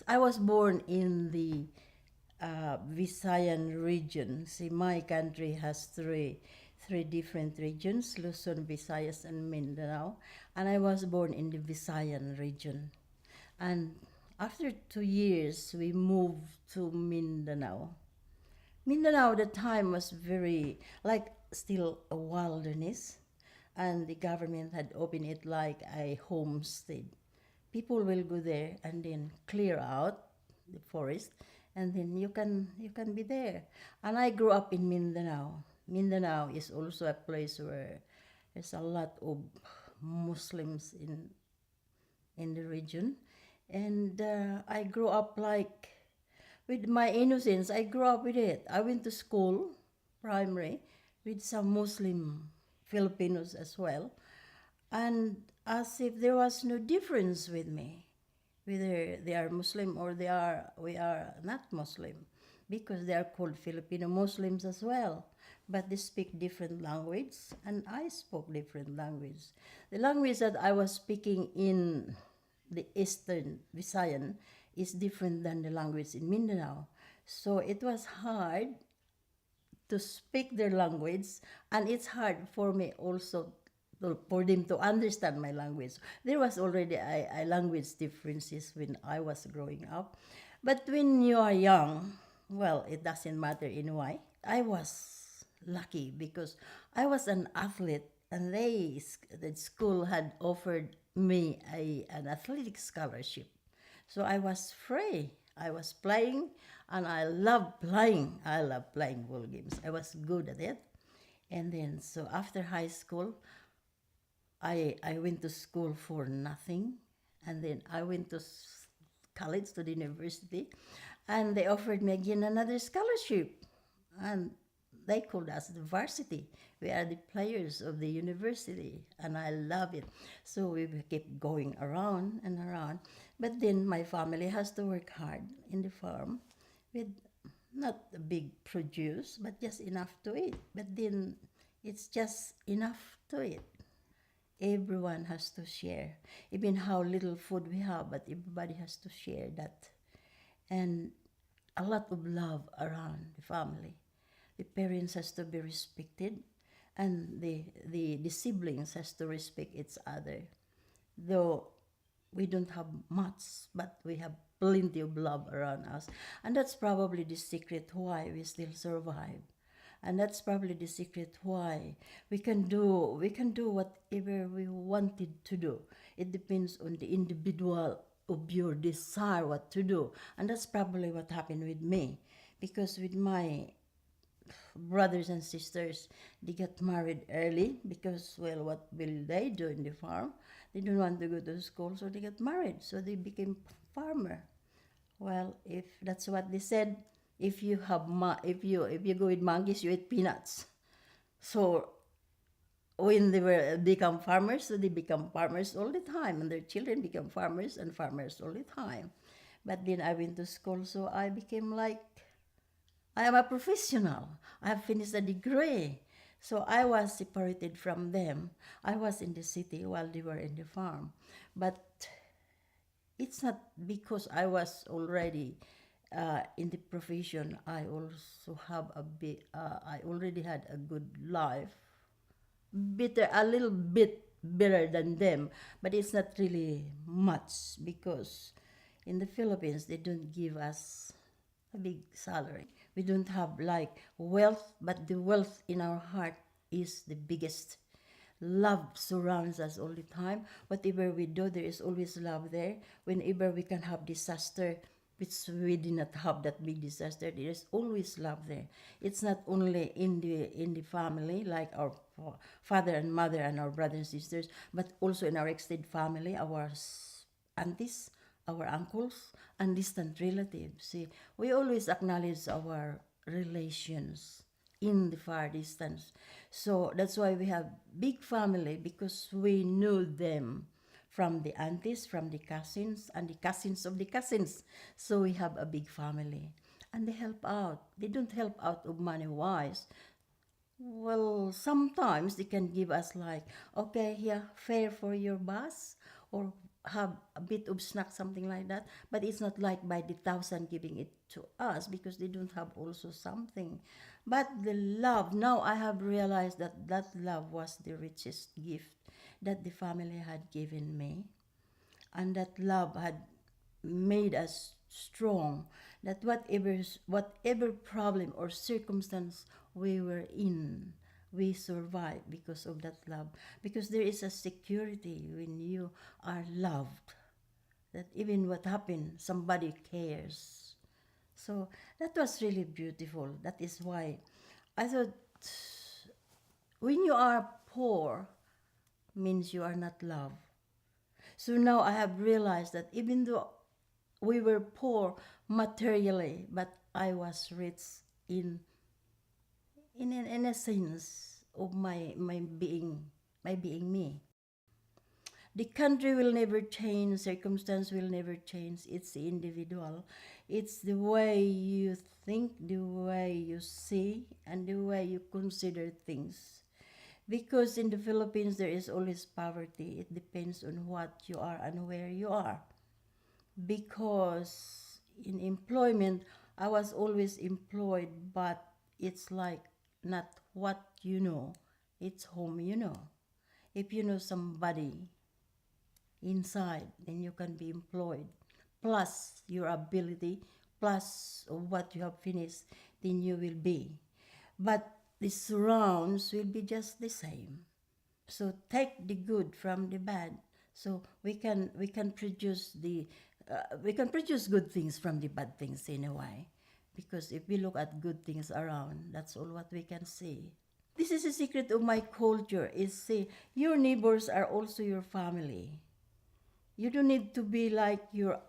I was born in the Visayan region. See, my country has three different regions: Luzon, Visayas, and Mindanao. And I was born in the Visayan region. And after 2 years, we moved to Mindanao. Mindanao at the time was very, like, still a wilderness, and the government had opened it like a homestead. People will go there and then clear out the forest, and then you can be there. And I grew up in Mindanao. Mindanao is also a place where there's a lot of Muslims in the region, and I grew up like with my innocence. I grew up with it. I went to school, primary, with some Muslim Filipinos as well, and as if there was no difference with me, whether they are Muslim or we are not Muslim, because they are called Filipino Muslims as well. But they speak different language, and I spoke different language. The language that I was speaking in the Eastern Visayan is different than the language in Mindanao. So it was hard to speak their language, and it's hard for me also for them to understand my language. There was already a language differences when I was growing up, but when you are young, well, it doesn't matter in why. I was lucky because I was an athlete, and the school had offered me an athletic scholarship. So I was free. I was playing, and I love playing. I love playing ball games. I was good at it. And then, so after high school, I went to school for nothing. And then I went to college, to the university, and they offered me again another scholarship. And they called us the varsity. We are the players of the university, and I love it. So we kept going around and around. But then my family has to work hard in the farm with not a big produce, but just enough to eat. But then it's just enough to eat. Everyone has to share, even how little food we have, but everybody has to share that. And a lot of love around the family. The parents has to be respected, and the siblings has to respect each other. Though we don't have much, but we have plenty of love around us. And that's probably the secret why we still survive. And that's probably the secret why we can do whatever we wanted to do. It depends on the individual of your desire what to do. And that's probably what happened with me. Because with my brothers and sisters, they got married early because, well, what will they do in the farm? They don't want to go to school, so they got married. So they became farmer. Well, if that's what they said, if you go with monkeys, you eat peanuts. So when they were become farmers, so they become farmers all the time, and their children become farmers and farmers all the time. But then I went to school, so I became like I am a professional. I have finished a degree. So I was separated from them. I was in the city while they were in the farm. But it's not because I was already in the profession. I also have I already had a good life, a little bit better than them, but it's not really much because in the Philippines they don't give us a big salary. We don't have like wealth, but the wealth in our heart is the biggest. Love surrounds us all the time. Whatever we do, there is always love there. Whenever we can have disaster, which we did not have that big disaster, there is always love there. It's not only in the family, like our father and mother and our brothers and sisters, but also in our extended family, our aunties, our uncles, and distant relatives. See, we always acknowledge our relations in the far distance. So that's why we have big family, because we knew them from the aunties, from the cousins, and the cousins of the cousins. So we have a big family. And they help out. They don't help out of money wise. Well, sometimes they can give us like, okay, here, fare for your bus, or have a bit of snack, something like that. But it's not like by the thousand giving it to us because they don't have also something. But the love, now I have realized that that love was the richest gift that the family had given me. And that love had made us strong, that whatever problem or circumstance we were in, we survived because of that love, because there is a security when you are loved, that even what happened somebody cares. So that was really beautiful. That is why I thought, when you are poor means you are not loved. So now I have realized that even though we were poor materially, but I was rich in in a sense of my being me. The country will never change, circumstance will never change. It's the individual. It's the way you think, the way you see, and the way you consider things. Because in the Philippines, there is always poverty. It depends on what you are and where you are. Because in employment, I was always employed, but it's like not what you know, it's whom you know. If you know somebody inside, then you can be employed. Plus your ability, plus what you have finished, then you will be. But the surrounds will be just the same. So take the good from the bad. So we can produce we can produce good things from the bad things in a way. Because if we look at good things around, that's all what we can see. This is a secret of my culture, is say your neighbors are also your family. You don't need to be like your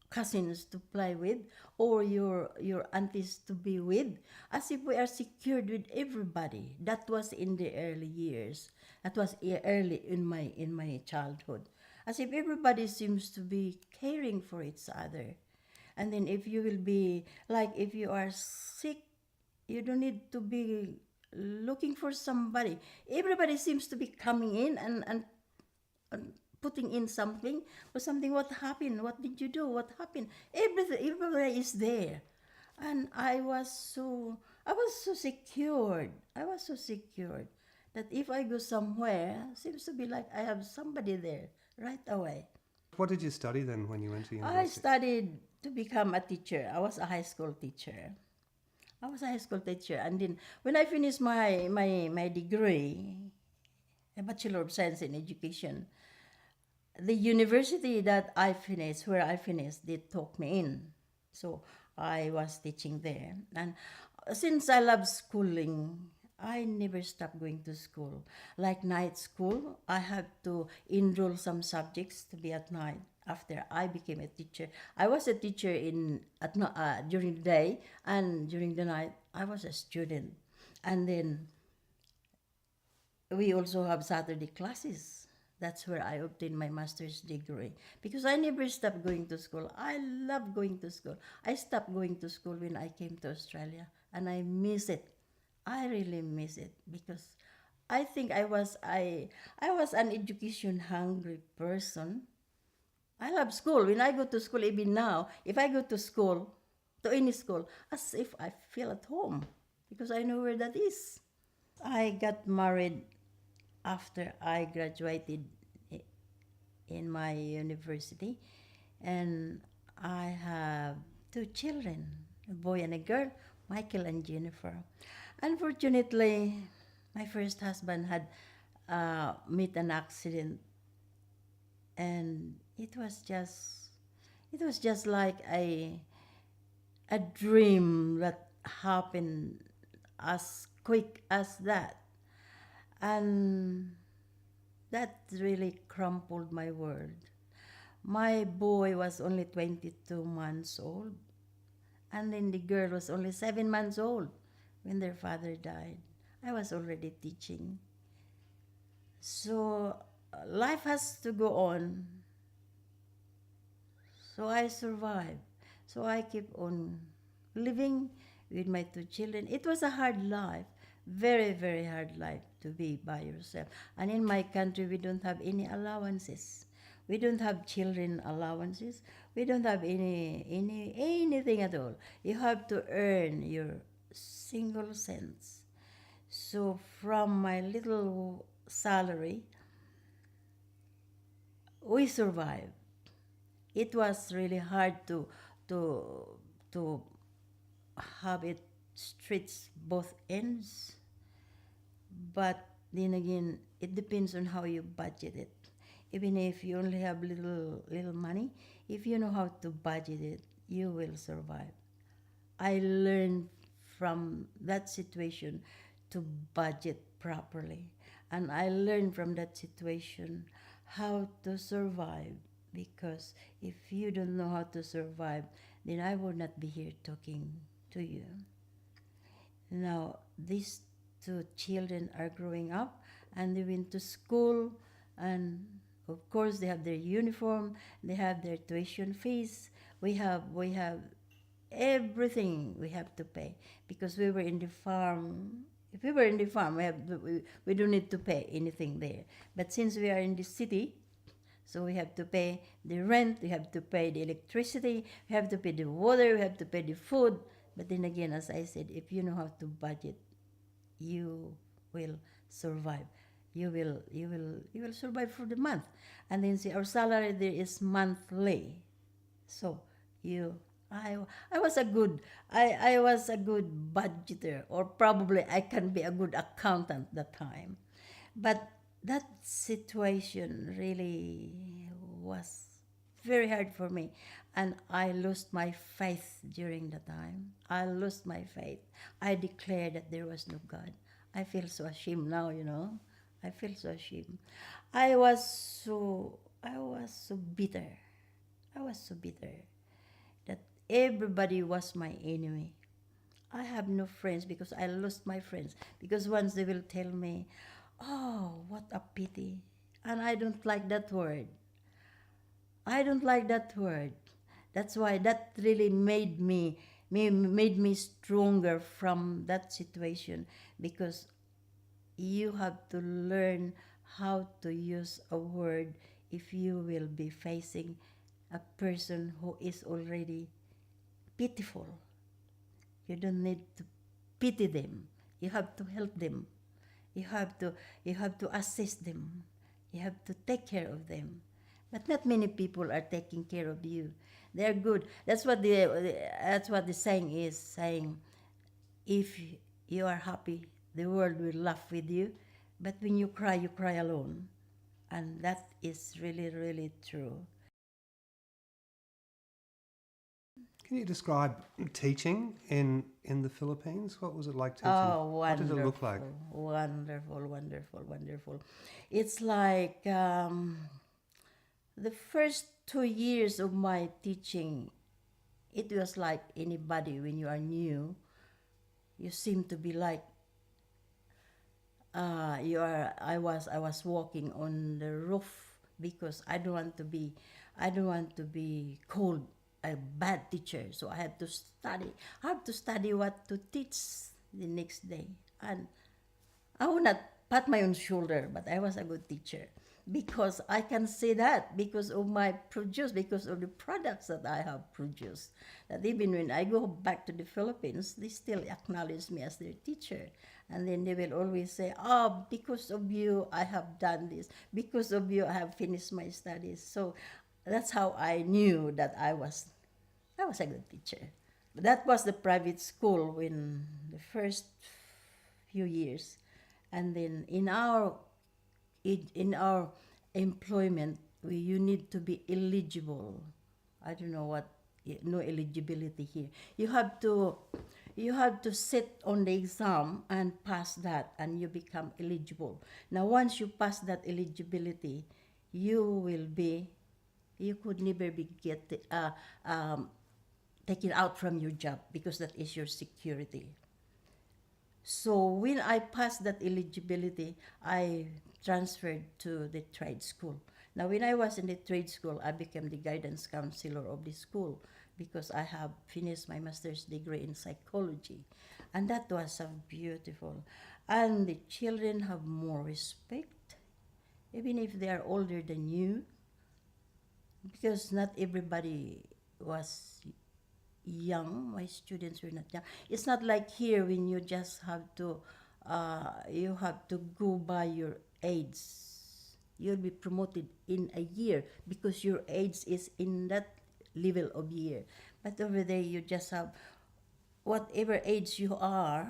cousins to play with, or your aunties to be with, as if we are secured with everybody. That was in the early years. That was early in my childhood, as if everybody seems to be caring for each other. And then if you will be like, if you are sick, you don't need to be looking for somebody. Everybody seems to be coming in and putting in something or something. What happened? What did you do? What happened? Everything, everybody is there. And I was so secured. I was so secured that if I go somewhere, seems to be like I have somebody there right away. What did you study then when you went to I university? studied to become a teacher. I was a high school teacher. I was a high school teacher, and then when I finished my degree, a Bachelor of Science in Education, the university that I finished, where I finished, they took me in. So I was teaching there. And since I love schooling, I never stopped going to school. Like night school, I had to enroll some subjects to be at night. After I became a teacher, I was a teacher during the day, and during the night I was a student. And then we also have Saturday classes. That's where I obtained my master's degree, because I never stopped going to school. I love going to school. I stopped going to school when I came to Australia, and I miss it. I really miss it, because I think I was an education hungry person. I love school. When I go to school, even now, if I go to school, to any school, as if I feel at home, because I know where that is. I got married after I graduated in my university, and I have two children, a boy and a girl, Michael and Jennifer. Unfortunately, my first husband had met an accident, and it was just like a dream that happened as quick as that. And that really crumpled my world. My boy was only 22 months old, and then the girl was only 7 months old when their father died. I was already teaching. So life has to go on. So I survived. So I keep on living with my two children. It was a hard life, very, very hard life to be by yourself. And in my country, we don't have any allowances. We don't have children allowances. We don't have anything at all. You have to earn your single cents. So from my little salary, we survived. It was really hard to to have it stretch both ends, but then again, it depends on how you budget it. Even if you only have little money, if you know how to budget it, you will survive. I learned from that situation to budget properly. And I learned from that situation how to survive, because if you don't know how to survive, then I would not be here talking to you. Now, these two children are growing up and they went to school, and of course they have their uniform, they have their tuition fees. We have everything we have to pay, because we were in the farm. If we were in the farm, we don't need to pay anything there. But since we are in the city, so we have to pay the rent, we have to pay the electricity, we have to pay the water, we have to pay the food. But then again, as I said, if you know how to budget, you will survive. You will survive for the month. And then see, our salary there is monthly. So you I was a good I was a good budgeter, or probably I can be a good accountant that time. But that situation really was very hard for me, and I lost my faith during the time. I lost my faith. I declared that there was no God. I feel so ashamed now. I feel so ashamed. I was so bitter. I was so bitter that everybody was my enemy. I have no friends because I lost my friends. Because once they will tell me, "Oh, what a pity." And I don't like that word. I don't like that word. That's why that really made me stronger from that situation, because you have to learn how to use a word if you will be facing a person who is already pitiful. You don't need to pity them. You have to help them. You have to you have to assist them. You have to take care of them. But not many people are taking care of you. They're good. That's what the saying is saying. If you are happy, the world will laugh with you. But when you cry alone. And that is really, really true. Can you describe teaching in the Philippines? What was it like teaching? Oh, What did it look like? wonderful, wonderful, wonderful. It's like the first 2 years of my teaching, it was like anybody when you are new, you seem to be like I was walking on the roof, because I don't want to be called a bad teacher. So I have to study what to teach the next day. And I will not pat my own shoulder, but I was a good teacher, because I can say that because of my produce, because of the products that I have produced. That even when I go back to the Philippines, they still acknowledge me as their teacher. And then they will always say, "Oh, because of you, I have done this. Because of you, I have finished my studies." So that's how I knew that I was a good teacher. That was the private school when the first few years. And then in our employment, you need to be eligible. I don't know what, no eligibility here. You have to sit on the exam and pass that, and you become eligible. Now once you pass that eligibility, you will be you could never be taken out from your job, because that is your security. So when I passed that eligibility, I transferred to the trade school. Now, when I was in the trade school, I became the guidance counselor of the school, because I have finished my master's degree in psychology. And that was so beautiful. And the children have more respect, even if they are older than you. because not everybody was young. My students were not young. It's not like here when you have to go by your age. You'll be promoted in a year because your age is in that level of year. But over there, you just have whatever age you are,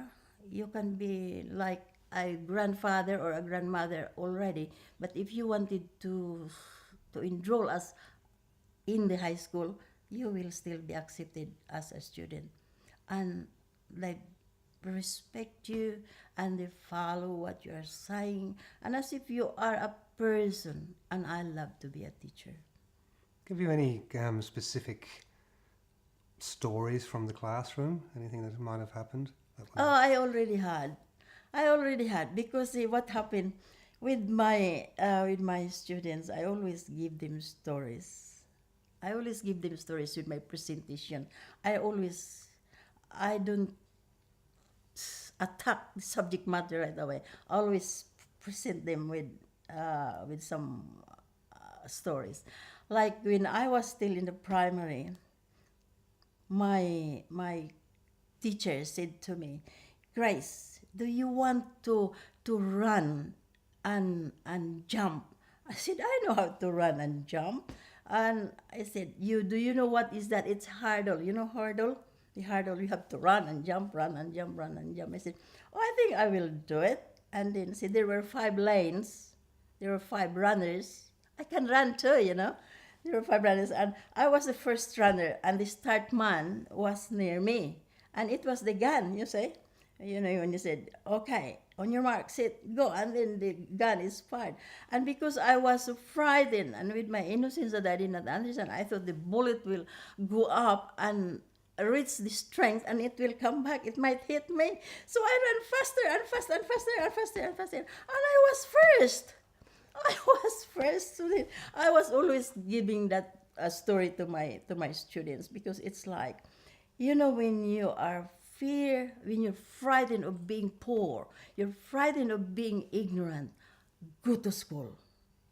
you can be like a grandfather or a grandmother already. But if you wanted to enroll us in the high school, you will still be accepted as a student. And like respect you and they follow what you are saying and as if you are a person. And I love to be a teacher. Give you any specific stories from the classroom? Anything that might have happened? Oh, I already had. Because see, what happened with my students, I always give them stories. I always give them stories with my presentation. I don't attack the subject matter right away. I always present them with some stories. Like when I was still in the primary, my teacher said to me, Grace, do you want to run and jump? I said, I know how to run and jump. And I said, do you know what is that? It's hurdle. You know hurdle? The hurdle, you have to run and jump, run and jump, run and jump. I said, oh, I think I will do it. And then see, there were 5 lanes. There were 5 runners. I can run too. There were 5 runners, and I was the first runner, and the start man was near me. And it was the gun, you say. When you said, okay, on your mark, set, go, and then the gun is fired. And because I was so frightened, and with my innocence that I did not understand, I thought the bullet will go up and reach the strength and it will come back. It might hit me. So I ran faster and faster and faster and faster and faster. And I was first. I was first student. I was always giving that story to my students because it's like, when when you're frightened of being poor, you're frightened of being ignorant, go to school.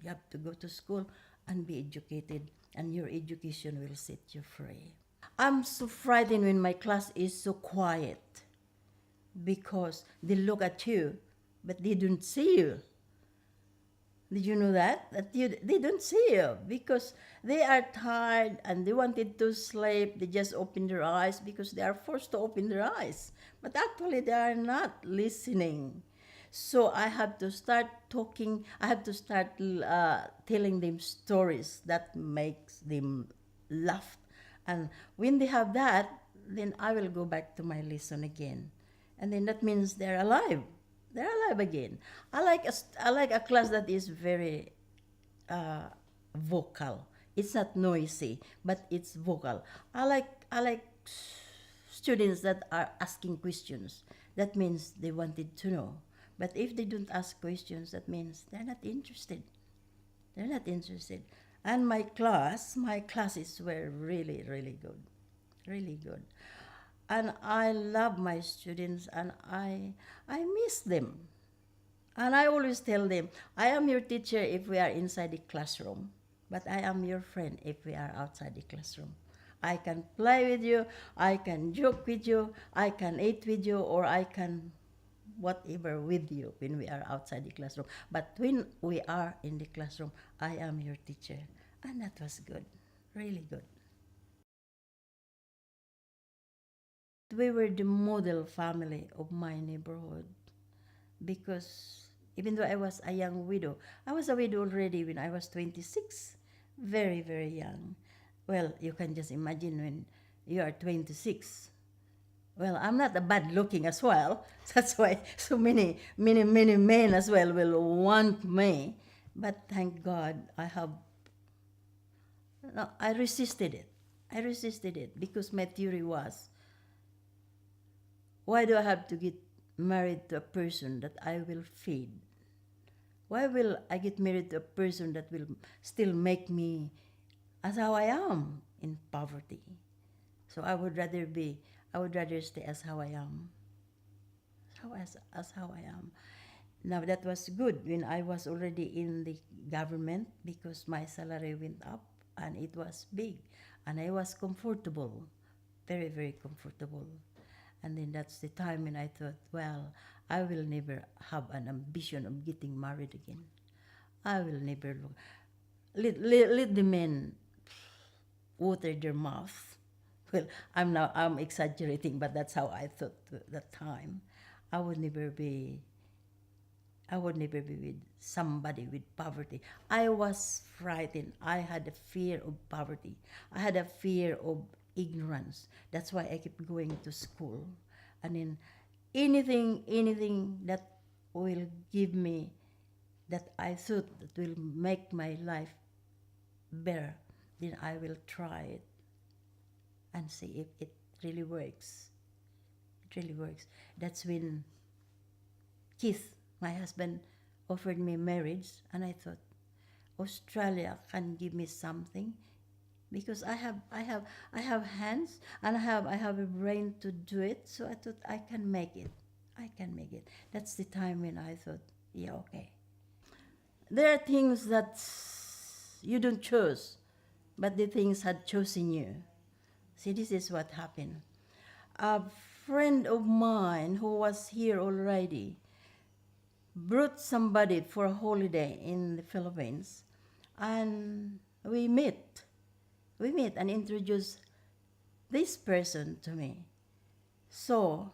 You have to go to school and be educated, and your education will set you free. I'm so frightened when my class is so quiet because they look at you, but they don't see you. Did you know that? They don't see you because they are tired and they wanted to sleep. They just open their eyes because they are forced to open their eyes. But actually, they are not listening. So I have to start talking. I have to start telling them stories that makes them laugh. And when they have that, then I will go back to my lesson again. And then that means they're alive. They're alive again. I like a class that is very vocal. It's not noisy, but it's vocal. I like students that are asking questions. That means they wanted to know. But if they don't ask questions, that means they're not interested. They're not interested. And my classes were really, really good. Really good. And I love my students and I miss them. And I always tell them, I am your teacher if we are inside the classroom, but I am your friend if we are outside the classroom. I can play with you, I can joke with you, I can eat with you, or I can whatever with you when we are outside the classroom. But when we are in the classroom, I am your teacher. And that was good, really good. We were the model family of my neighborhood because even though I was a young widow, I was a widow already when I was 26, very, very young. Well, you can just imagine when you are 26. Well, I'm not a bad looking as well. That's why so many men as well will want me. But thank God I resisted it. I resisted it because my theory was, why do I have to get married to a person that I will feed? Why will I get married to a person that will still make me as how I am in poverty? So I would rather stay as how I am. As how I am. Now that was good when I was already in the government because my salary went up and it was big, and I was comfortable, very, very comfortable. And then that's the time when I thought, well, I will never have an ambition of getting married again. I will never look. Let the men water their mouth. Well, I'm exaggerating, but that's how I thought at that time. I would never be I would never be with somebody with poverty. I was frightened. I had a fear of poverty. I had a fear of ignorance. That's why I kept going to school. And then anything that will give me, that I thought that will make my life better, then I will try it and see if it really works. It really works. That's when Keith, my husband, offered me marriage, and I thought Australia can give me something because I have hands, and I have a brain to do it. So I thought I can make it. I can make it. That's the time when I thought, yeah, okay. There are things that you don't choose, but the things had chosen you. See, this is what happened. A friend of mine who was here already brought somebody for a holiday in the Philippines, and we met. We met and introduced this person to me. So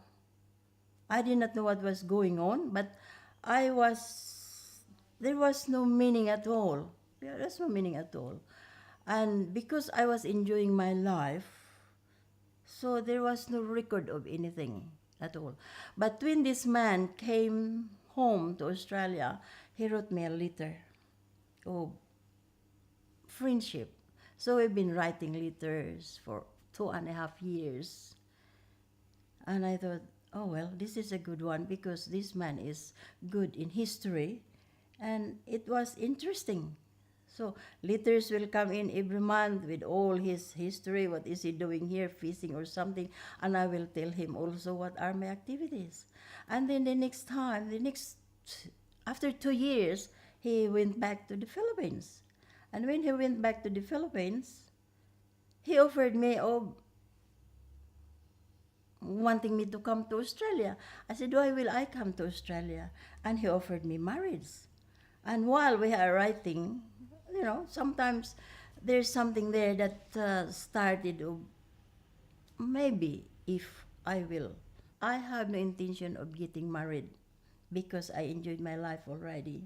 I did not know what was going on, but there was no meaning at all. There was no meaning at all. And because I was enjoying my life, so there was no record of anything at all. But when this man came home to Australia, he wrote me a letter of friendship. So we've been writing letters for 2.5 years. And I thought, oh, well, this is a good one because this man is good in history. And it was interesting. So letters will come in every month with all his history. What is he doing here, fishing or something? And I will tell him also what are my activities. And then after 2 years, he went back to the Philippines. And when he went back to the Philippines, he offered me, wanting me to come to Australia. I said, why will I come to Australia? And he offered me marriage. And while we are writing, sometimes there's something there that started, maybe if I will. I have no intention of getting married because I enjoyed my life already.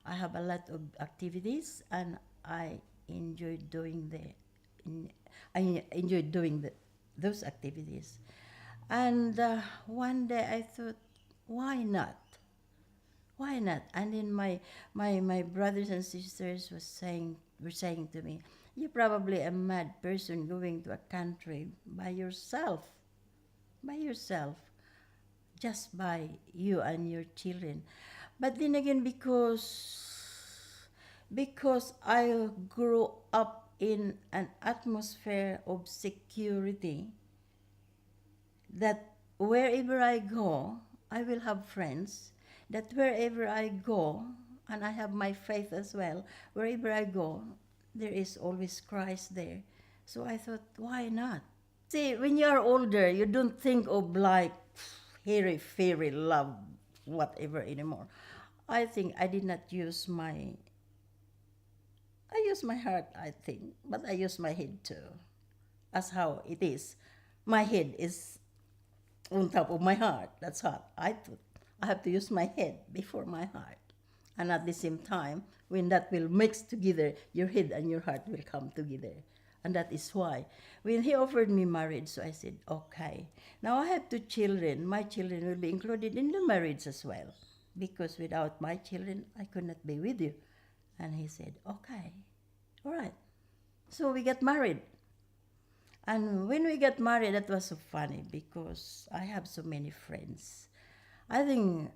I have a lot of activities, and I enjoyed doing those activities. And one day I thought, why not? Why not? And then my brothers and sisters were saying to me, you're probably a mad person going to a country by yourself, just by you and your children. But then again, because I grew up in an atmosphere of security, that wherever I go, I will have friends, that wherever I go, and I have my faith as well, wherever I go, there is always Christ there. So I thought, why not? See, when you are older, you don't think of like fairy love, whatever anymore. I think I did not use I use my heart, I think, but I use my head too. As how it is. My head is on top of my heart. That's how I thought. I have to use my head before my heart. And at the same time, when that will mix together, your head and your heart will come together. And that is why. When he offered me marriage, so I said, okay. Now I have 2 children. My children will be included in the marriage as well. Because without my children, I could not be with you. And he said, okay, all right. So we got married. And when we got married, that was so funny because I have so many friends. I think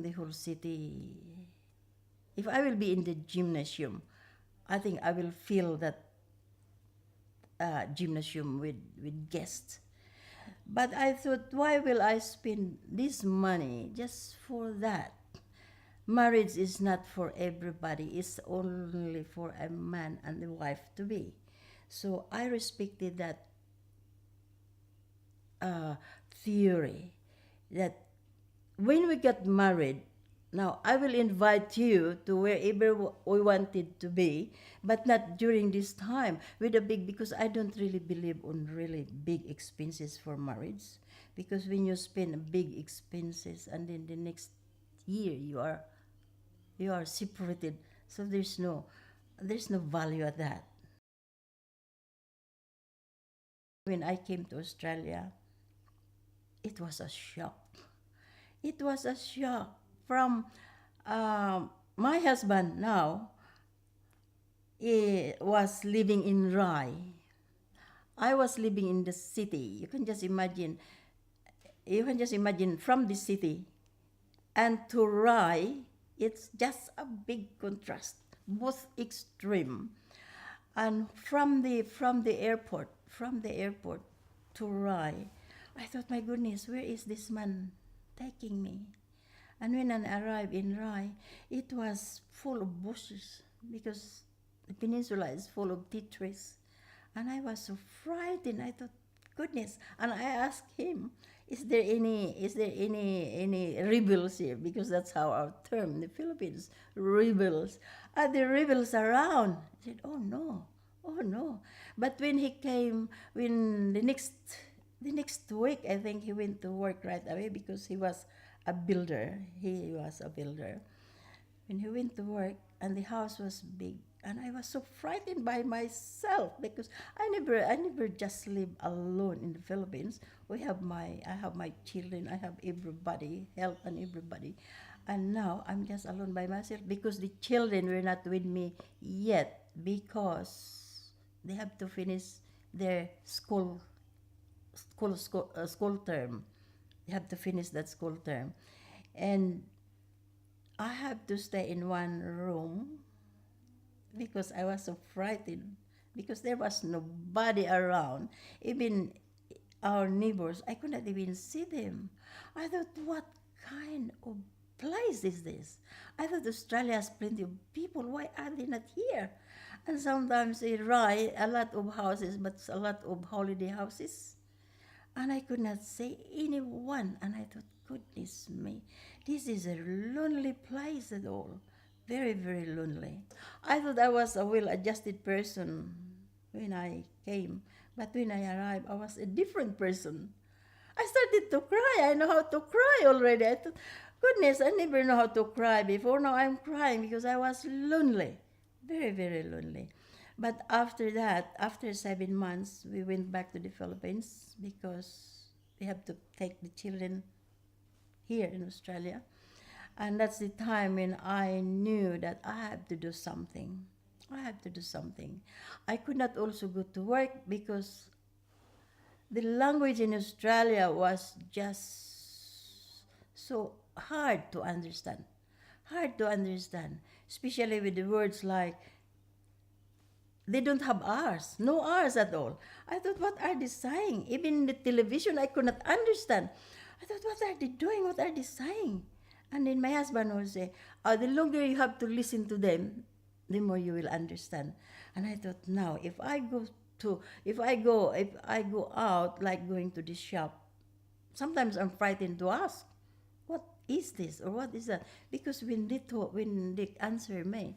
the whole city, if I will be in the gymnasium, I think I will fill that gymnasium with guests. But I thought, why will I spend this money just for that? Marriage is not for everybody. It's only for a man and a wife to be. So I respected that theory that when we got married, now I will invite you to wherever we wanted to be, but not during this time with a big, because I don't really believe on really big expenses for marriage, because when you spend big expenses and then the next year you are separated, so there's no value at that. When I came to Australia, it was a shock. It was a shock from my husband now. He was living in Rai. I was living in the city. You can just imagine. You can just imagine from the city and to Rai. It's just a big contrast, both extreme. And from the airport to Rai, I thought, my goodness, where is this man taking me? And when I arrived in Rai, it was full of bushes because the peninsula is full of tea trees. And I was so frightened. I thought, goodness. And I asked him, is there any rebels here? Because that's how our term in the Philippines, rebels. Are there rebels around? I said, oh no, oh no. But when he came, when the next week, I think he went to work right away because he was a builder. He was a builder. When he went to work and the house was big, and I was so frightened by myself because I never just live alone in the Philippines. I have my children, I have everybody, help and everybody. And now I'm just alone by myself because the children were not with me yet because they have to finish their school term. They have to finish that school term. And I have to stay in one room because I was so frightened because there was nobody around. Even our neighbors, I could not even see them. I thought, what kind of place is this? I thought Australia has plenty of people. Why are they not here? And sometimes they write a lot of houses, but a lot of holiday houses. And I could not see anyone. And I thought, goodness me, this is a lonely place at all. Very, very lonely. I thought I was a well adjusted person when I came. But when I arrived, I was a different person. I started to cry. I know how to cry already. I thought, goodness, I never know how to cry before. Now I'm crying because I was lonely. Very, very lonely. But after that, after 7 months, we went back to the Philippines because we have to take the children here in Australia. And that's the time when I knew that I have to do something. I have to do something. I could not also go to work because the language in Australia was just so hard to understand. Hard to understand, especially with the words like they don't have R's, no R's at all. I thought, what are they saying? Even in the television, I could not understand. I thought, what are they doing? What are they saying? And then my husband would say, the longer you have to listen to them, the more you will understand. And I thought, now, if I go out, like going to the shop, sometimes I'm frightened to ask, what is this or what is that? Because when they answer me,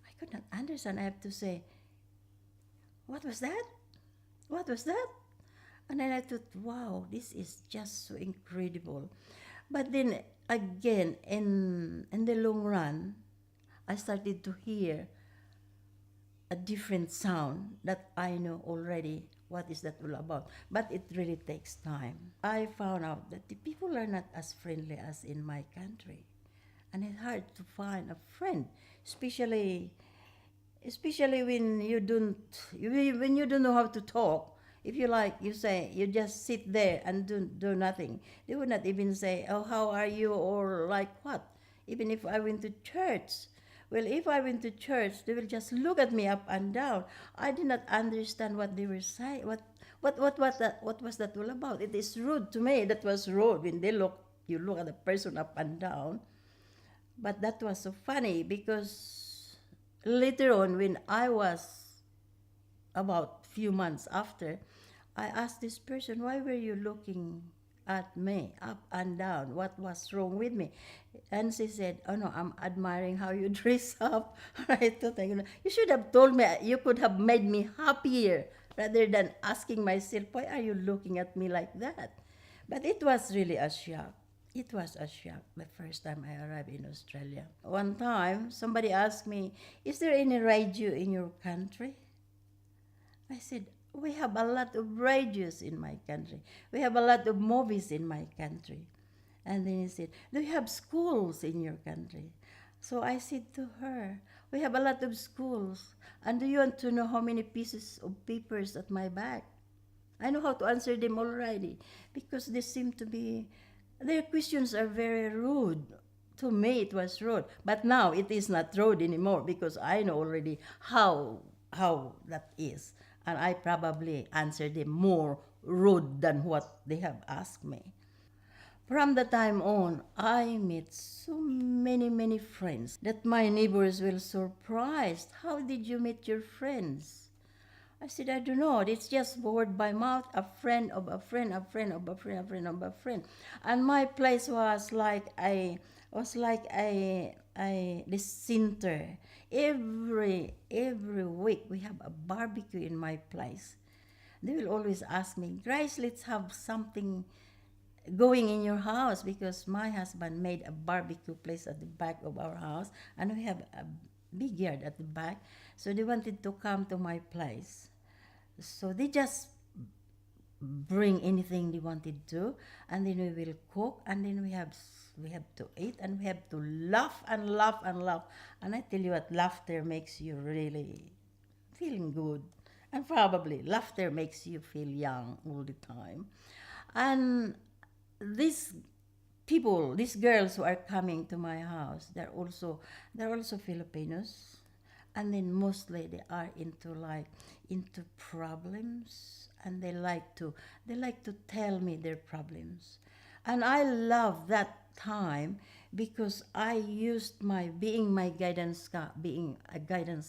I could not understand. I have to say, what was that? What was that? And then I thought, wow, this is just so incredible. But then again, in the long run, I started to hear a different sound that I know already what is that all about. But it really takes time. I found out that the people are not as friendly as in my country. And it's hard to find a friend, especially when you don't know how to talk. If you like, you say, you just sit there and do nothing. They would not even say, oh, how are you, or like what. Even if I went to church, well, if I went to church, they will just look at me up and down. I did not understand what they were saying. What was that all about? It is rude to me. That was rude when you look at the person up and down. But that was so funny because later on, when I was about few months after, I asked this person, why were you looking at me up and down? What was wrong with me? And she said, oh no, I'm admiring how you dress up. I thought, you should have told me, you could have made me happier rather than asking myself, why are you looking at me like that? But it was really a shock. It was a shock the first time I arrived in Australia. One time, somebody asked me, is there any radio in your country? I said, we have a lot of radios in my country. We have a lot of movies in my country. And then he said, do you have schools in your country? So I said to her, we have a lot of schools. And do you want to know how many pieces of papers at my back? I know how to answer them already because they seem to be, their questions are very rude. To me, it was rude. But now it is not rude anymore because I know already how that is. And I probably answer them more rude than what they have asked me. From the time on, I met so many friends that my neighbors were surprised. How did you meet your friends? I said, I don't know. It's just word by mouth, a friend of a friend, a friend of a friend, a friend of a friend. And my place was like a this center. Every week we have a barbecue in my place. They will always ask me, Grace, let's have something going in your house because my husband made a barbecue place at the back of our house and we have a big yard at the back. So they wanted to come to my place. So they just bring anything they wanted to, and then we will cook, and then we have to eat, and we have to laugh and laugh and laugh. And I tell you what, laughter makes you really feeling good, and probably laughter makes you feel young all the time. And these people, these girls who are coming to my house, they're also Filipinos, and then mostly they are into problems, and they like to tell me their problems, and I love that time because I used my being a guidance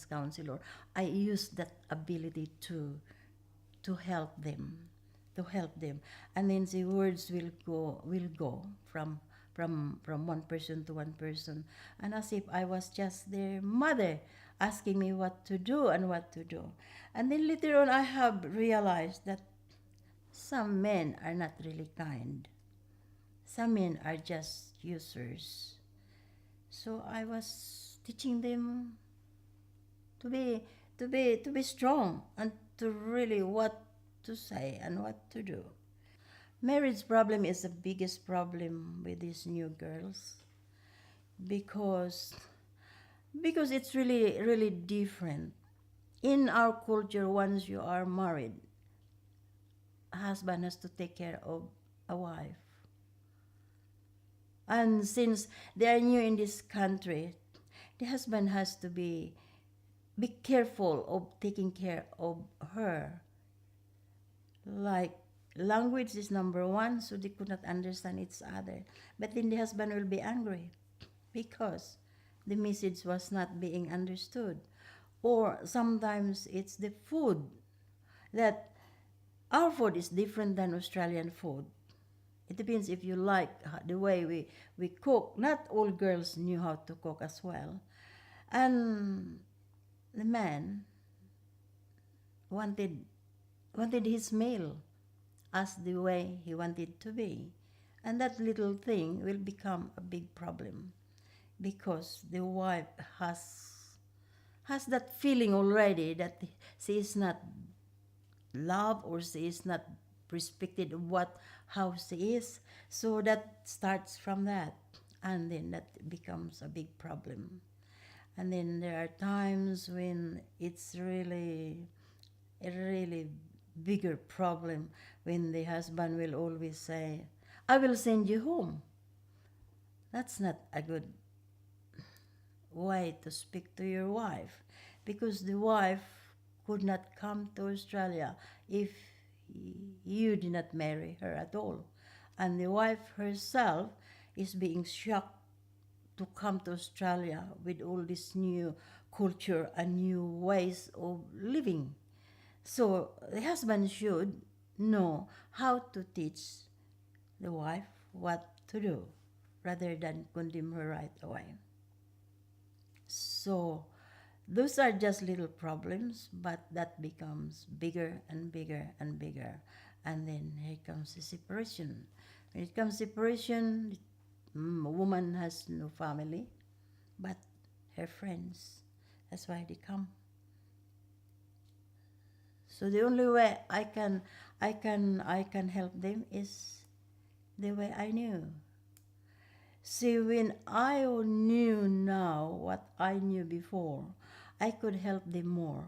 counselor. I used that ability to help them, and then the words will go from one person to one person, and as if I was just their mother asking me what to do and what to do. And then later on I have realized that some men are not really kind. Some men are just users. So I was teaching them to be strong and to really what to say and what to do. Marriage problem is the biggest problem with these new girls because it's really different. In our culture, once you are married, a husband has to take care of a wife. And since they are new in this country, the husband has to be careful of taking care of her. Like language is number one, so they could not understand each other. But then the husband will be angry because the message was not being understood. Or sometimes it's the food that our food is different than Australian food. It depends if you like the way we cook. Not all girls knew how to cook as well. And the man wanted his meal as the way he wanted to be. And that little thing will become a big problem because the wife has that feeling already that she is not loved or she is not respected how she is. So that starts from that, and then that becomes a big problem. And then there are times when it's really a really bigger problem when the husband will always say, I will send you home. That's not a good way to speak to your wife because the wife could not come to Australia if you did not marry her at all. And the wife herself is being shocked to come to Australia with all this new culture and new ways of living. So the husband should know how to teach the wife what to do rather than condemn her right away. So those are just little problems, but that becomes bigger and bigger and bigger. And then here comes the separation. When it comes separation, a woman has no family, but her friends. That's why they come. So the only way I can help them is the way I knew. See, when I knew now what I knew before, I could help them more.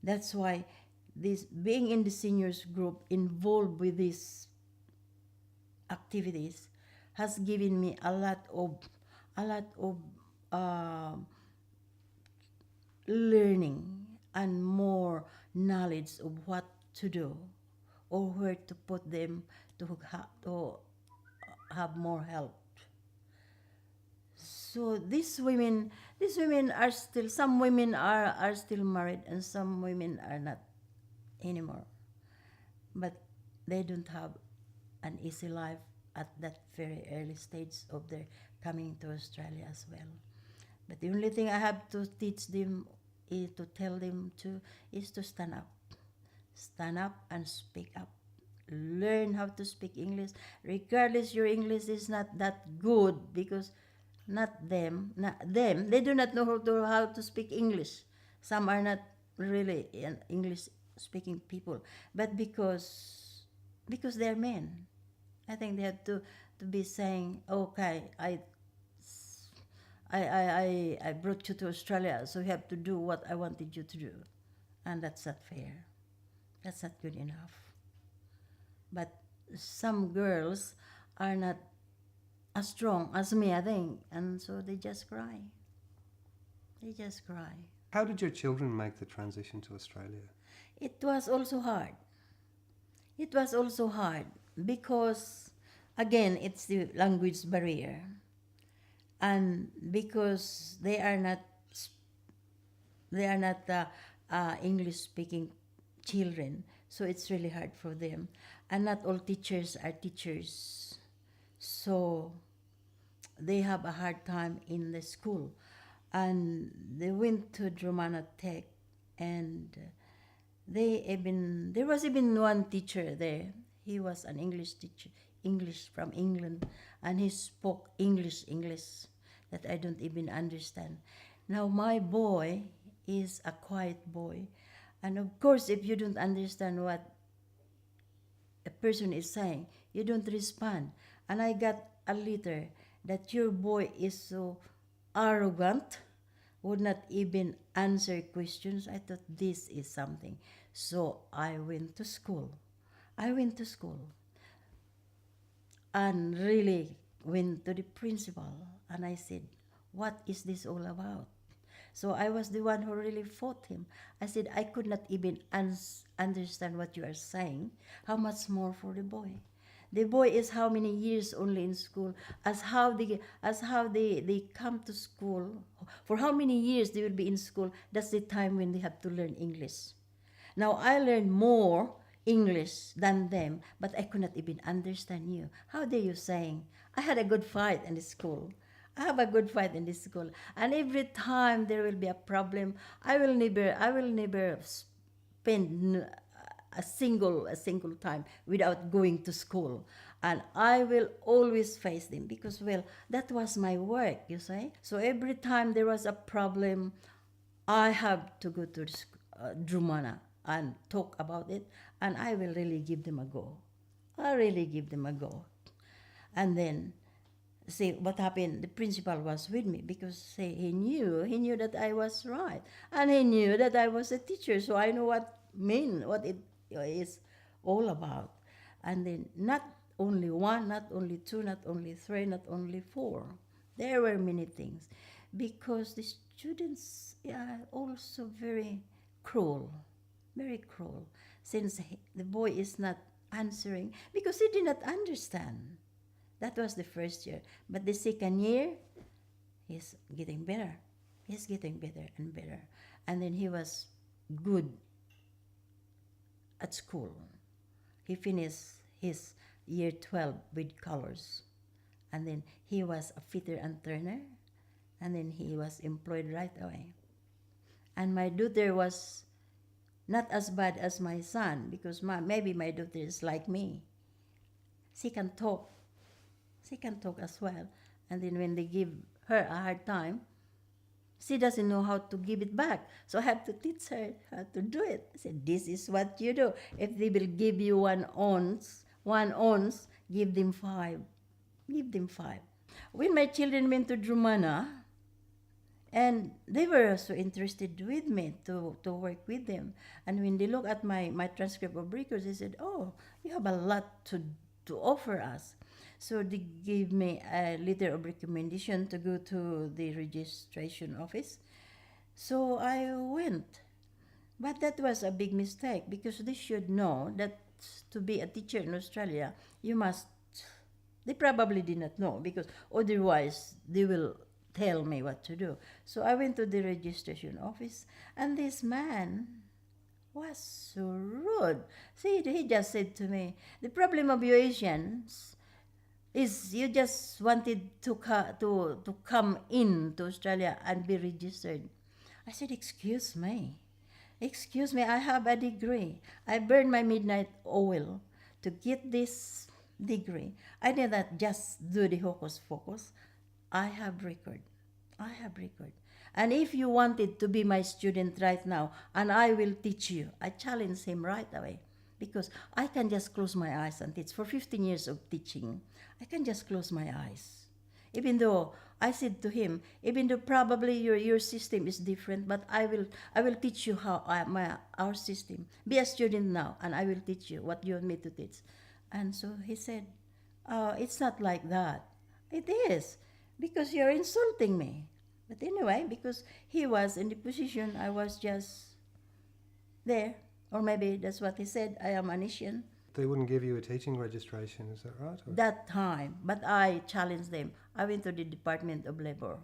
That's why this being in the seniors group involved with these activities has given me a lot of uh, learning and more knowledge of what to do or where to put them to have more help. So these women are still, some women are still married and some women are not anymore. But they don't have an easy life at that very early stage of their coming to Australia as well. But the only thing I have to teach them is to tell them is to stand up. Stand up and speak up. Learn how to speak English. Regardless your English is not that good, because not them, they do not know how to speak English. Some are not really English speaking people, but because they're men, I think they have to be saying, okay, I brought you to Australia, so you have to do what I wanted you to do. And that's not fair. That's not good enough. But some girls are not as strong as me, I think. And so they just cry. They just cry. How did your children make the transition to Australia? It was also hard. It was also hard because, again, it's the language barrier. And because they are not English speaking children, so it's really hard for them. And not all teachers are teachers, so they have a hard time in the school. And they went to Dromana Tech, and there was even one teacher there. He was an English teacher, English from England, and he spoke English that I don't even understand. Now my boy is a quiet boy, and of course, if you don't understand what a person is saying, you don't respond. And I got a letter that your boy is so arrogant, would not even answer questions. I thought this is something. So I went to school. And really went to the principal, and I said, what is this all about? So I was the one who really fought him. I said, I could not even understand what you are saying. How much more for the boy? The boy is how many years only in school, as how they come to school, for how many years they will be in school. That's the time when they have to learn English. Now I learned more English than them, but I could not even understand you. How dare you saying? I had a good fight in the school. I have a good fight in this school, and every time there will be a problem, I will never spend a single time without going to school, and I will always face them because, well, that was my work, you say. So every time there was a problem, I have to go to Drumana and talk about it, and I will really give them a go. I really give them a go. And then, see what happened, the principal was with me because he knew that I was right, and he knew that I was a teacher, so I know what it is all about. And then not only one, not only two, not only three, not only four, there were many things, because the students are also very cruel, very cruel, since the boy is not answering because he did not understand. That was the first year. But the second year, he's getting better. He's getting better and better. And then he was good at school. He finished his year 12 with colors. And then he was a fitter and turner. And then he was employed right away. And my daughter was not as bad as my son because maybe my daughter is like me. She can talk. She can talk as well. And then when they give her a hard time, she doesn't know how to give it back. So I have to teach her how to do it. I said, this is what you do. If they will give you 1 ounce, give them 5. Give them 5. When my children went to Drumana, and they were so interested with me to work with them. And when they look at my transcript of records, they said, oh, you have a lot to offer us. So they gave me a letter of recommendation to go to the registration office. So I went. But that was a big mistake because they should know that to be a teacher in Australia, you must. They probably did not know because otherwise they will tell me what to do. So I went to the registration office and this man was so rude. See, he just said to me, the problem of you Asians is you just wanted to come in to Australia and be registered. I said, excuse me, I have a degree. I burned my midnight oil to get this degree. I did not just do the hocus pocus. I have record. And if you wanted to be my student right now, and I will teach you, I challenge him right away. Because I can just close my eyes and teach. For 15 years of teaching, I can just close my eyes. Even though I said to him, even though probably your system is different, but I will teach you how our system. Be a student now, and I will teach you what you want me to teach. And so he said, it's not like that. It is, because you're insulting me. But anyway, because he was in the position, I was just there. Or maybe that's what he said, I am an Asian. They wouldn't give you a teaching registration, is that right? Or? That time, but I challenged them. I went to the Department of Labor.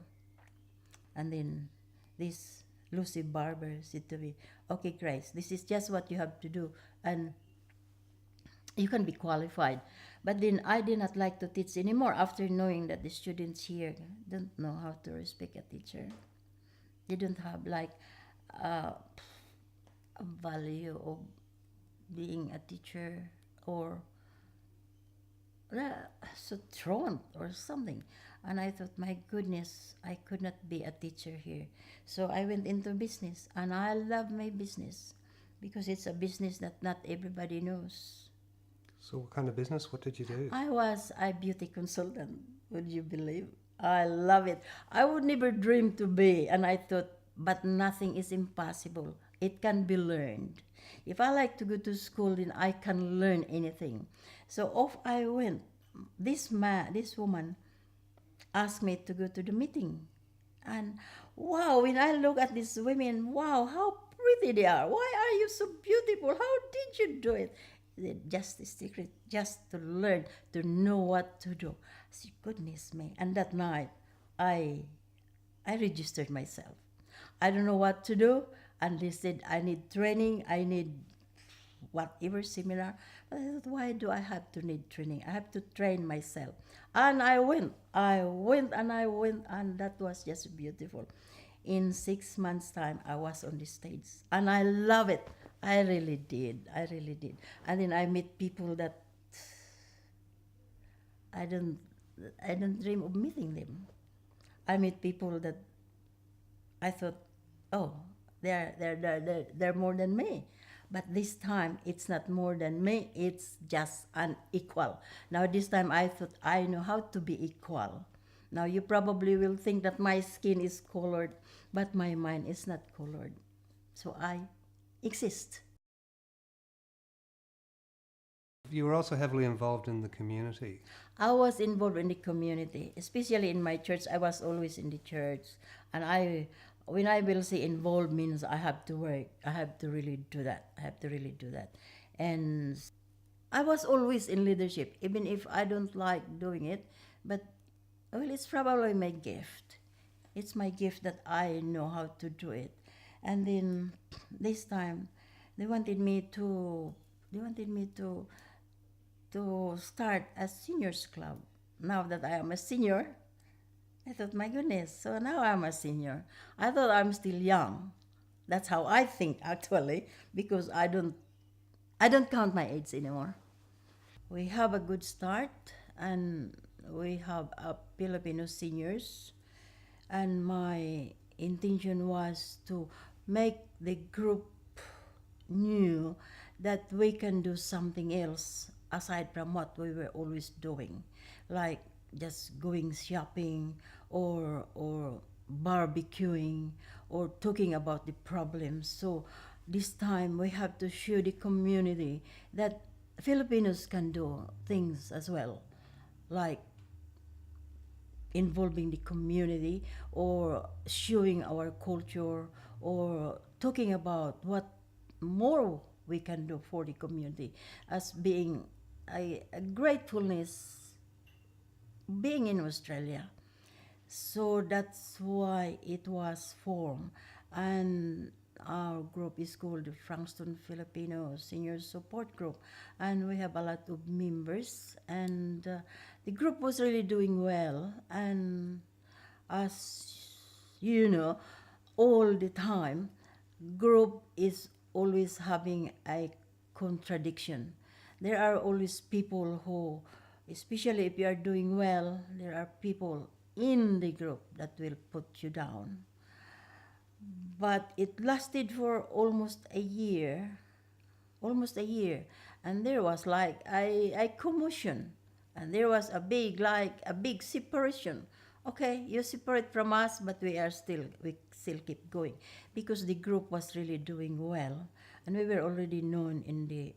And then this Lucy Barber said to me, okay, Grace, this is just what you have to do. And you can be qualified. But then I did not like to teach anymore after knowing that the students here don't know how to respect a teacher. They don't have like a value of being a teacher or so thrown or something. And I thought, my goodness, I could not be a teacher here. So I went into business, and I love my business because it's a business that not everybody knows. So what kind of business? What did you do? I was a beauty consultant, would you believe? I love it. I would never dream to be, and I thought, but nothing is impossible. It can be learned. If I like to go to school, then I can learn anything. So off I went. This woman asked me to go to the meeting. And wow, when I look at these women, wow, how pretty they are. Why are you so beautiful? How did you do it? Just the secret, just to learn, to know what to do. I said, goodness me. And that night, I registered myself. I don't know what to do. And they said, I need training, I need whatever seminar. But I thought, why do I have to need training? I have to train myself. And I went, and that was just beautiful. In 6 months' time, I was on the stage. And I love it. I really did. And then I meet people that I don't dream of meeting them. I meet people that I thought, oh, they're more than me. But this time, it's not more than me, it's just unequal. Now this time I thought I know how to be equal. Now you probably will think that my skin is colored, but my mind is not colored. So I exist. You were also heavily involved in the community. I was involved in the community, especially in my church. I was always in the church. And when I will say involved means I have to work. I have to really do that. And I was always in leadership, even if I don't like doing it. But, well, it's probably my gift. It's my gift that I know how to do it. And then this time, they wanted me to, they wanted me to start a seniors club. Now that I am a senior, I thought, my goodness, so now I'm a senior. I thought I'm still young. That's how I think actually, because I don't count my age anymore. We have a good start, and we have a Filipino seniors, and my intention was to make the group knew that we can do something else aside from what we were always doing, like just going shopping or barbecuing or talking about the problems. So this time we have to show the community that Filipinos can do things as well, like involving the community or showing our culture or talking about what more we can do for the community as being a gratefulness being in Australia. So that's why it was formed. And our group is called the Frankston Filipino Senior Support Group. And we have a lot of members. And the group was really doing well. And as you know, all the time, group is always having a contradiction. There are always people who, especially if you are doing well, there are people in the group that will put you down. But it lasted for almost a year, and there was like a commotion, and there was a big separation. Okay, you separate from us, but we still keep going because the group was really doing well, and we were already known in the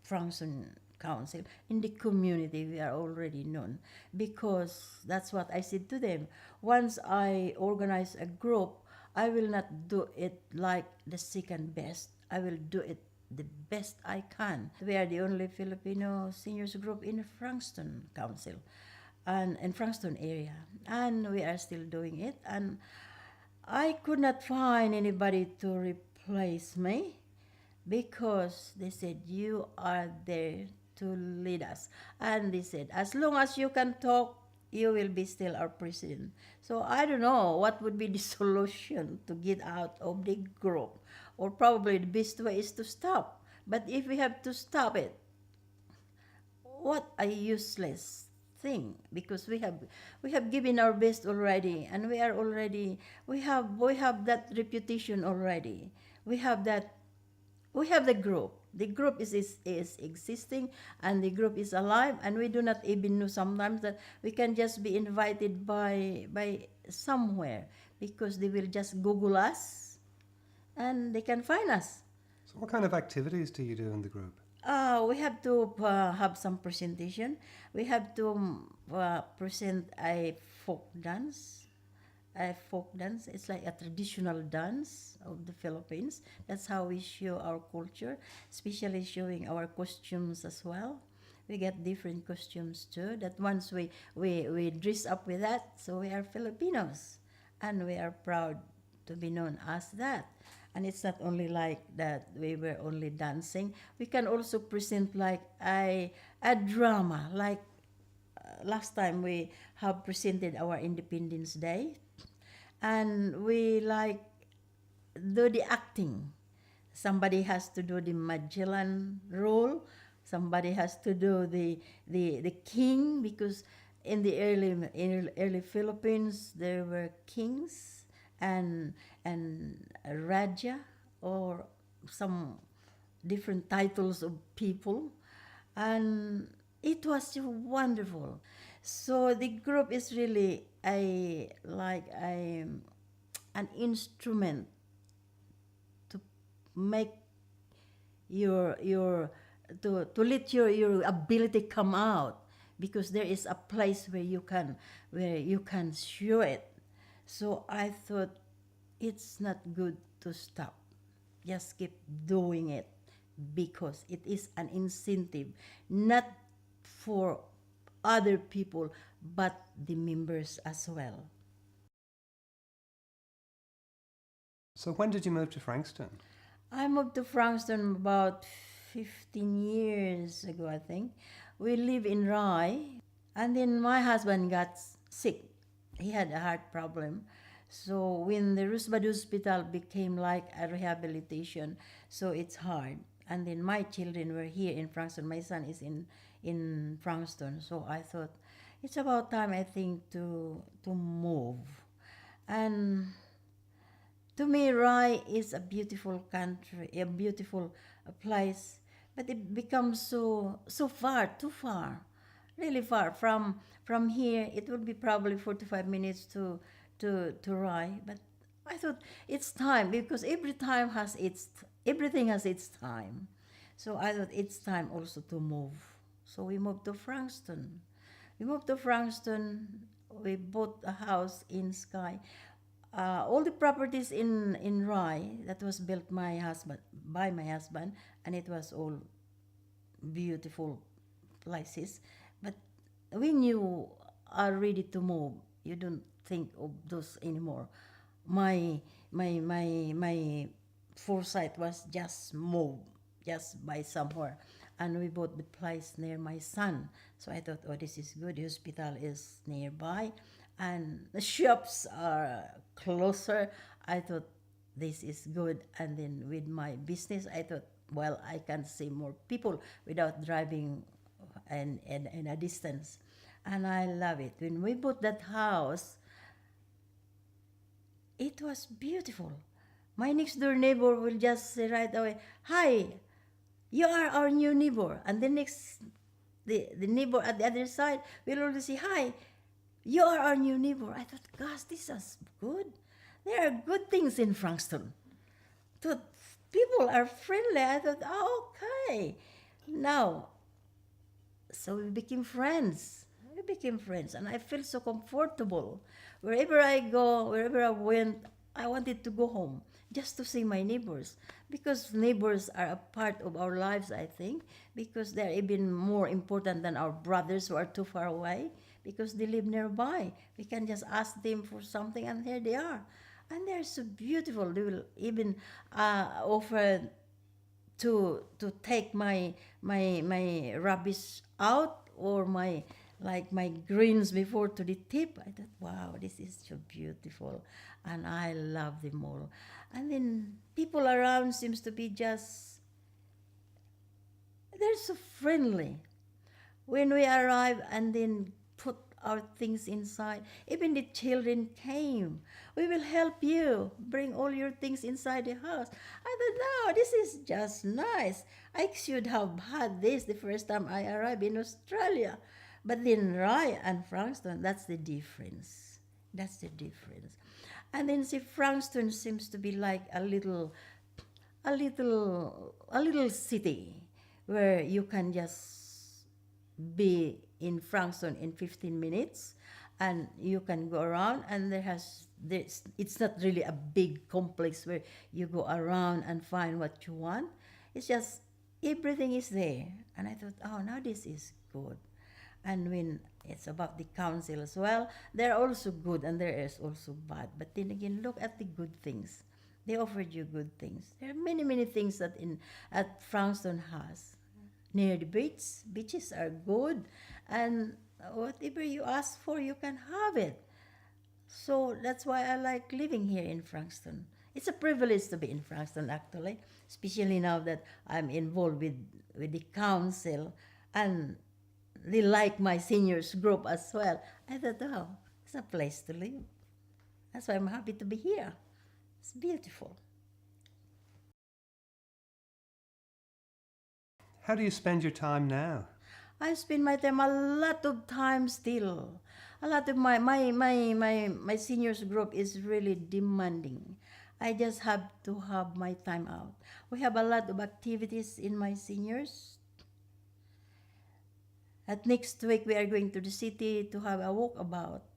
Frankston Council, in the community. We are already known because that's what I said to them. Once I organize a group, I will not do it like the second best. I will do it the best I can. We are the only Filipino seniors group in Frankston Council and in Frankston area. And we are still doing it. And I could not find anybody to replace me because they said, you are there to lead us. And they said, as long as you can talk, you will be still our president. So I don't know what would be the solution to get out of the group. Or probably the best way is to stop. But if we have to stop it, what a useless thing, because we have given our best already, and we have that reputation already. We have the group. The group is existing, and the group is alive, and we do not even know sometimes that we can just be invited by somewhere, because they will just Google us and they can find us. So, what kind of activities do you do in the group? We have to have some presentation. We have to present a folk dance. A folk dance. It's like a traditional dance of the Philippines. That's how we show our culture, especially showing our costumes as well. We get different costumes too. That once we dress up with that, so we are Filipinos, and we are proud to be known as that. And it's not only like that we were only dancing. We can also present like a drama. Like last time we have presented our Independence Day, and we like do the acting. Somebody has to do the Magellan role. Somebody has to do the king, because in early Philippines there were kings and Raja, or some different titles of people, and it was wonderful. So the group is really an instrument to make your to let your ability come out, because there is a place where you can show it. So I thought it's not good to stop. Just keep doing it, because it is an incentive, not for other people, but the members as well. So when did you move to Frankston? I moved to Frankston about 15 years ago, I think. We live in Rye, and then my husband got sick. He had a heart problem. So when the Roosevelt Hospital became like a rehabilitation, so it's hard. And then my children were here in Frankston. My son is in Frankston. So I thought it's about time, I think, to move. And to me, Rye is a beautiful country, a beautiful place, but it becomes so far, too far, really far from here. It would be probably 45 minutes to Rye, but I thought it's time because everything has its time. So I thought it's time also to move. So we moved to Frankston. We moved to Frankston. We bought a house in Skye. All the properties in Rye that was built by my husband, and it was all beautiful places. But when you are ready to move, you don't think of those anymore. My foresight was just move, just buy somewhere, and we bought the place near my son. So I thought, oh, this is good. The hospital is nearby, and the shops are closer. I thought this is good. And then with my business, I thought, well, I can see more people without driving and a distance. And I love it. When we bought that house, it was beautiful. My next door neighbor will just say right away, "Hi, you are our new neighbor." And the neighbor at the other side will always say, "Hi, you are our new neighbor." I thought, gosh, this is good. There are good things in Frankston. Thought people are friendly. I thought, oh, okay. Now, so we became friends. We became friends, and I feel so comfortable. Wherever I go, wherever I went, I wanted to go home just to see my neighbors because neighbors are a part of our lives, I think, because they're even more important than our brothers who are too far away because they live nearby. We can just ask them for something, and here they are. And they're so beautiful. They will even offer to take my rubbish out or my greens before to the tip. I thought, wow, this is so beautiful, and I love them all. And then people around seems to be just they're so friendly. When we arrive and then put our things inside, even the children came. We will help you bring all your things inside the house. I thought, no, this is just nice. I should have had this the first time I arrived in Australia. But then Rye and Frankston, that's the difference. That's the difference. And then see, Frankston seems to be like a little city where you can just be in Frankston in 15 minutes and you can go around, and it's not really a big complex where you go around and find what you want. It's just everything is there. And I thought, oh, now this is good. And when it's about the council as well, they're also good and there is also bad. But then again, look at the good things. They offered you good things. There are many, many things that at Frankston has. Near the beaches are good, and whatever you ask for, you can have it. So that's why I like living here in Frankston. It's a privilege to be in Frankston, actually, especially now that I'm involved with the council, and they like my seniors group as well. I thought, oh, it's a place to live. That's why I'm happy to be here. It's beautiful. How do you spend your time now? I spend my time a lot of time still. A lot of my seniors group is really demanding. I just have to have my time out. We have a lot of activities in my seniors. At next week we are going to the city to have a walkabout.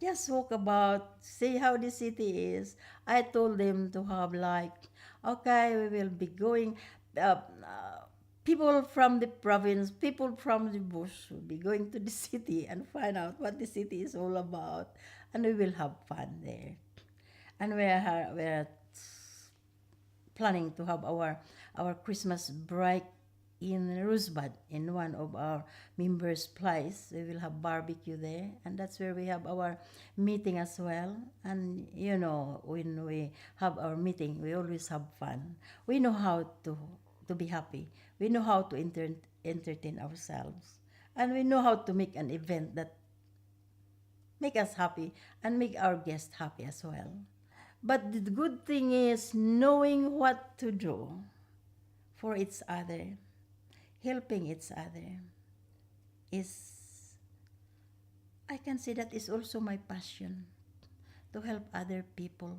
Just walk about, see how the city is. I told them to have like, okay, we will be going. People from the province, people from the bush will be going to the city and find out what the city is all about, and we will have fun there. And we're planning to have our Christmas break in Rosebud in one of our members' place. We will have barbecue there, and that's where we have our meeting as well. And you know, when we have our meeting, we always have fun. We know how to be happy. We know how to entertain ourselves, and we know how to make an event that make us happy and make our guests happy as well. But the good thing is knowing what to do for each other, helping each other is, I can say that is also my passion, to help other people.